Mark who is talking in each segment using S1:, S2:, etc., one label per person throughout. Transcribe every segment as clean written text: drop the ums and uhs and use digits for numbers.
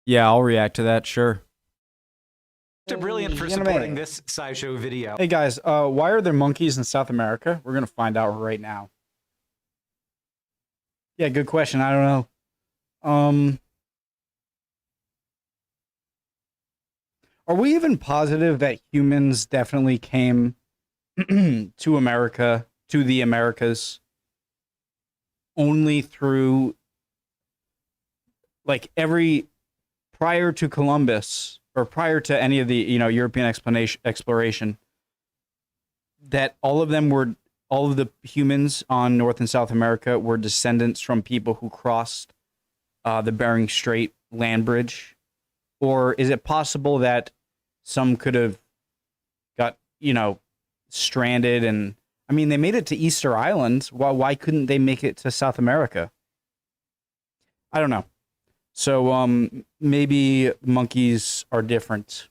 S1: Yeah, I'll react to that, sure.
S2: Mr. Brilliant for supporting this SciShow video.
S1: Hey guys, why are there monkeys in South America? We're gonna find out right now. Yeah, good question. I don't know. Are we even positive that humans definitely came to America, to the Americas, only through, like, prior to Columbus, or prior to any of the, European exploration, that all of the humans on North and South America were descendants from people who crossed the Bering Strait land bridge? Or is it possible that some could have got, stranded? And I mean, they made it to Easter Island. Why couldn't they make it to South America? I don't know. So maybe monkeys are different.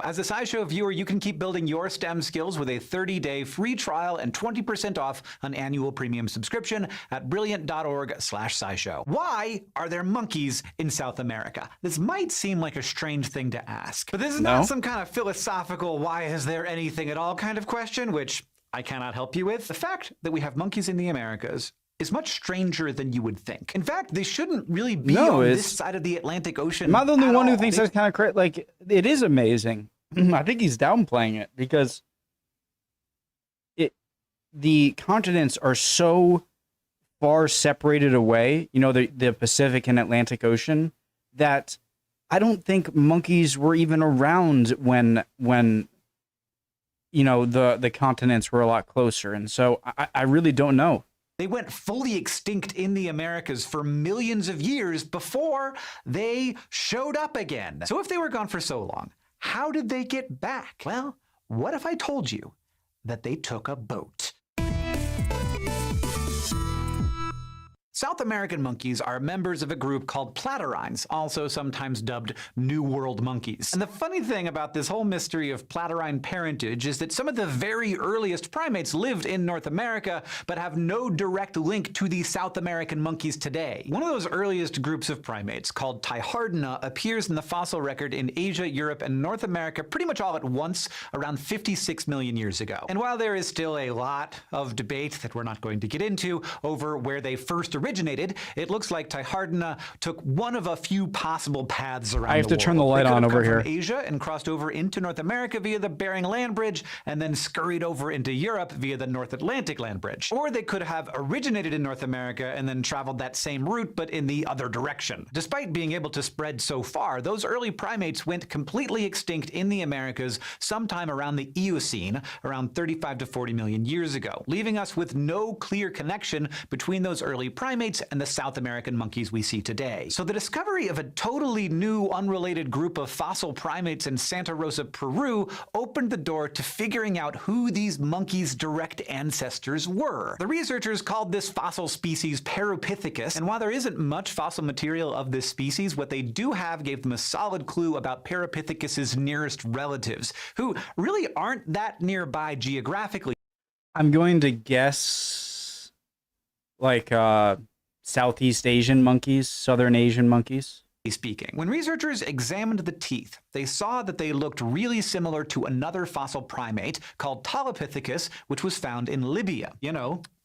S2: As a SciShow viewer, you can keep building your STEM skills with a 30-day free trial and 20% off an annual premium subscription at brilliant.org/scishow. Why are there monkeys in South America? This might seem like a strange thing to ask, but this is not some kind of philosophical, why is there anything at all kind of question, which I cannot help you with. The fact that we have monkeys in the Americas is much stranger than you would think. In fact, they shouldn't really be on this side of the Atlantic Ocean.
S1: Am I the only one who thinks that's kind of crazy? Like, it is amazing. I think he's downplaying it because the continents are so far separated away, the Pacific and Atlantic Ocean, that I don't think monkeys were even around when the continents were a lot closer. And so I really don't know.
S2: They went fully extinct in the Americas for millions of years before they showed up again. So if they were gone for so long, how did they get back? Well, what if I told you that they took a boat? South American monkeys are members of a group called platyrrhines, also sometimes dubbed New World monkeys. And the funny thing about this whole mystery of platyrrhine parentage is that some of the very earliest primates lived in North America, but have no direct link to the South American monkeys today. One of those earliest groups of primates, called Tyhardina, appears in the fossil record in Asia, Europe, and North America pretty much all at once around 56 million years ago. And while there is still a lot of debate that we're not going to get into over where they first originated, it looks like Tyhardina took one of a few possible paths around the world.
S1: I have to turn the light on over here.
S2: From Asia and crossed over into North America via the Bering Land Bridge, and then scurried over into Europe via the North Atlantic Land Bridge. Or they could have originated in North America and then traveled that same route, but in the other direction. Despite being able to spread so far, those early primates went completely extinct in the Americas sometime around the Eocene, around 35 to 40 million years ago, leaving us with no clear connection between those early primates and the South American monkeys we see today. So the discovery of a totally new, unrelated group of fossil primates in Santa Rosa, Peru, opened the door to figuring out who these monkeys' direct ancestors were. The researchers called this fossil species Parapithecus, and while there isn't much fossil material of this species, what they do have gave them a solid clue about Parapithecus's nearest relatives, who really aren't that nearby geographically.
S1: I'm going to guess, like, Southeast Asian monkeys, Southern Asian monkeys.
S2: Speaking. When researchers examined the teeth, they saw that they looked really similar to another fossil primate called Talopithecus, which was found in Libya.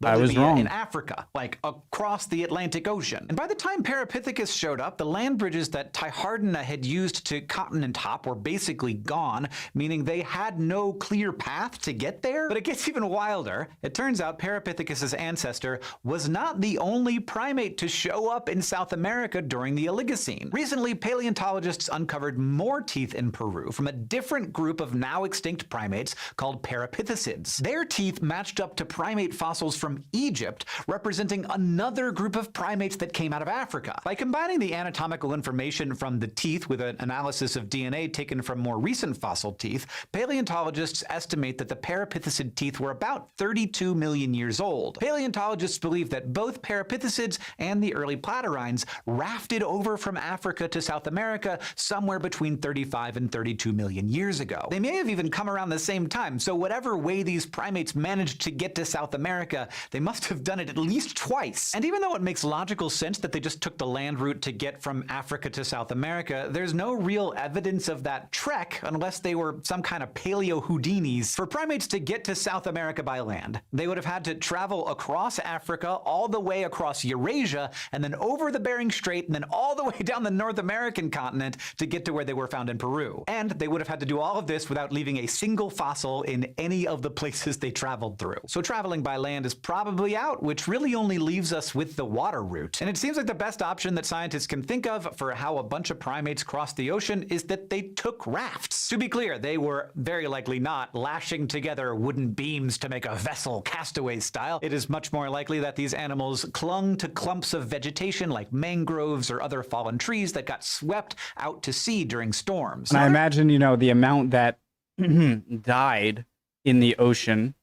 S1: I was wrong.
S2: In Africa, like across the Atlantic Ocean. And by the time Parapithecus showed up, the land bridges that Tyhardina had used to continent hop were basically gone, meaning they had no clear path to get there. But it gets even wilder. It turns out Parapithecus's ancestor was not the only primate to show up in South America during the Oligocene. Recently, paleontologists uncovered more teeth in Peru from a different group of now extinct primates called Parapithecids. Their teeth matched up to primate fossils from Egypt, representing another group of primates that came out of Africa. By combining the anatomical information from the teeth with an analysis of DNA taken from more recent fossil teeth, paleontologists estimate that the Parapithecid teeth were about 32 million years old. Paleontologists believe that both Parapithecids and the early platyrrhines rafted over from Africa to South America somewhere between 35 and 32 million years ago. They may have even come around the same time, so whatever way these primates managed to get to South America, they must have done it at least twice. And even though it makes logical sense that they just took the land route to get from Africa to South America, there's no real evidence of that trek unless they were some kind of paleo Houdinis. For primates to get to South America by land, they would have had to travel across Africa, all the way across Eurasia, and then over the Bering Strait, and then all the way down the North American continent to get to where they were found in Peru. And they would have had to do all of this without leaving a single fossil in any of the places they traveled through. So traveling by land is probably out, which really only leaves us with the water route. And it seems like the best option that scientists can think of for how a bunch of primates crossed the ocean is that they took rafts. To be clear, they were very likely not lashing together wooden beams to make a vessel castaway style. It is much more likely that these animals clung to clumps of vegetation like mangroves or other fallen trees that got swept out to sea during storms.
S1: And I imagine, the amount that died in the ocean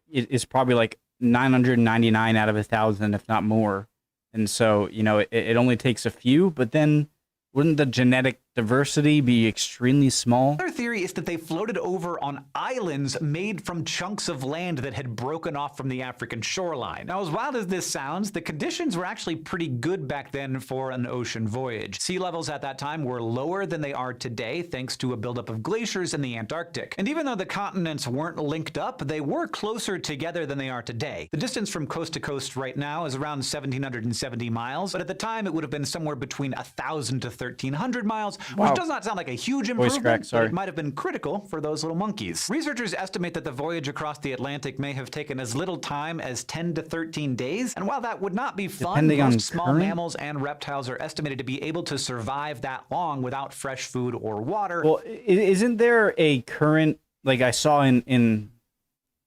S1: is probably like 999 out of 1,000, if not more. And so, it only takes a few, but then wouldn't the genetic diversity be extremely small?
S2: Another theory is that they floated over on islands made from chunks of land that had broken off from the African shoreline. Now, as wild as this sounds, the conditions were actually pretty good back then for an ocean voyage. Sea levels at that time were lower than they are today, thanks to a buildup of glaciers in the Antarctic. And even though the continents weren't linked up, they were closer together than they are today. The distance from coast to coast right now is around 1,770 miles, but at the time it would have been somewhere between 1,000 to 1,300 miles, which does not sound like a huge improvement, but it might have been critical for those little monkeys. Researchers estimate that the voyage across the Atlantic may have taken as little time as 10 to 13 days, and while that would not be fun, most small mammals and reptiles are estimated to be able to survive that long without fresh food or water.
S1: Well, isn't there a current, like I saw in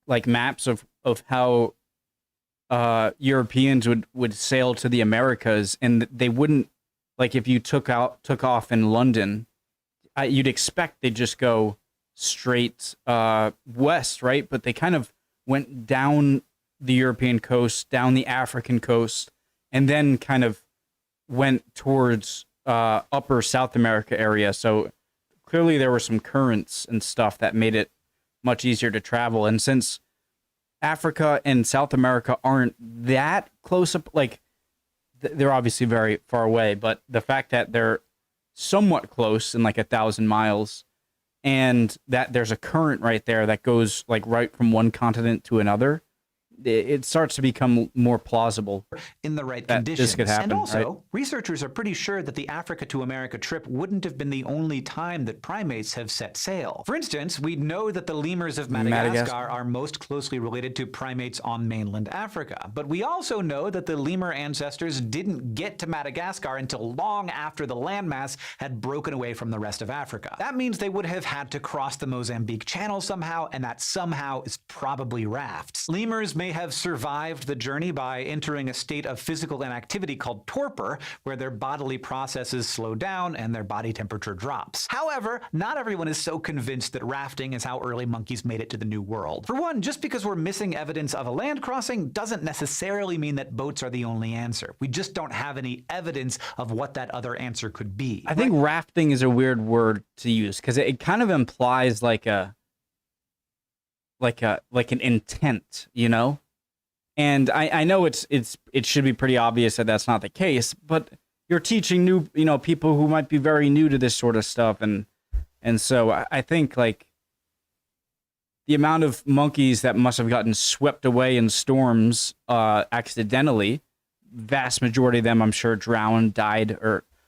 S1: like maps of how Europeans would sail to the Americas, and they wouldn't, like if you took off in London, you'd expect they'd just go straight west, right? But they kind of went down the European coast, down the African coast, and then kind of went towards upper South America area. So clearly there were some currents and stuff that made it much easier to travel. And since Africa and South America aren't that close up, like they're obviously very far away, but the fact that they're somewhat close in like 1,000 miles, and that there's a current right there that goes like right from one continent to another, it starts to become more plausible
S2: in the right conditions.
S1: This could happen,
S2: and also,
S1: right?
S2: Researchers are pretty sure that the Africa to America trip wouldn't have been the only time that primates have set sail. For instance, we know that the lemurs of Madagascar are most closely related to primates on mainland Africa. But we also know that the lemur ancestors didn't get to Madagascar until long after the landmass had broken away from the rest of Africa. That means they would have had to cross the Mozambique Channel somehow, and that somehow is probably rafts. Lemurs may have survived the journey by entering a state of physical inactivity called torpor, where their bodily processes slow down and their body temperature drops. However, not everyone is so convinced that rafting is how early monkeys made it to the New World. For one, just because we're missing evidence of a land crossing doesn't necessarily mean that boats are the only answer. We just don't have any evidence of what that other answer could be.
S1: I think rafting is a weird word to use because it kind of implies like an intent, And I know it should be pretty obvious that that's not the case, but you're teaching new, people who might be very new to this sort of stuff, and so I think like the amount of monkeys that must have gotten swept away in storms accidentally, vast majority of them I'm sure drowned, died,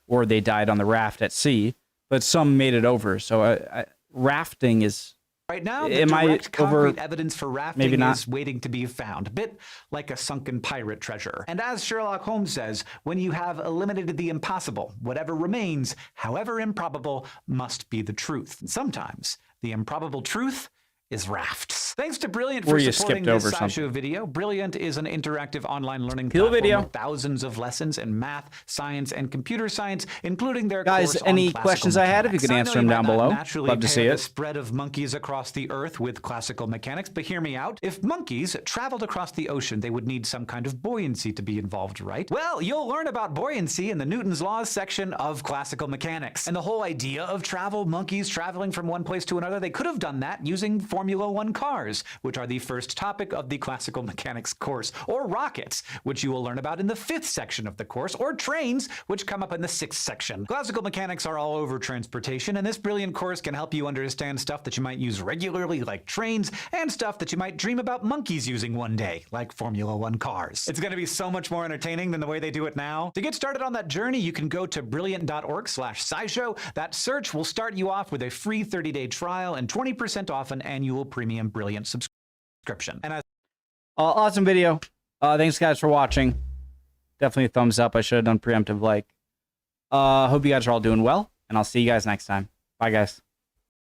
S1: or they died on the raft at sea, but some made it over. So rafting is.
S2: Right now, the direct concrete evidence for rafting is waiting to be found, a bit like a sunken pirate treasure. And as Sherlock Holmes says, when you have eliminated the impossible, whatever remains, however improbable, must be the truth. And sometimes the improbable truth is rafts. Thanks to Brilliant for supporting this SciShow video. Brilliant is an interactive online learning platform with thousands of lessons in math, science, and computer science, including their course on
S1: any questions I had, if you could answer them down below. Love to see it.
S2: The spread of monkeys across the earth with classical mechanics, but hear me out. If monkeys traveled across the ocean, they would need some kind of buoyancy to be involved, right? Well, you'll learn about buoyancy in the Newton's Laws section of classical mechanics. And the whole idea of monkeys traveling from one place to another, they could have done that using formulas Formula One cars, which are the first topic of the classical mechanics course, or rockets, which you will learn about in the 5th section of the course, or trains, which come up in the 6th section. Classical mechanics are all over transportation, and this brilliant course can help you understand stuff that you might use regularly, like trains, and stuff that you might dream about monkeys using one day, like Formula One cars. It's going to be so much more entertaining than the way they do it now. To get started on that journey, you can go to brilliant.org/scishow. That search will start you off with a free 30-day trial and 20% off an annual premium Brilliant subscription. And as
S1: awesome video. Thanks guys for watching. Definitely a thumbs up. I should have done preemptive like. Hope you guys are all doing well, and I'll see you guys next time. Bye guys.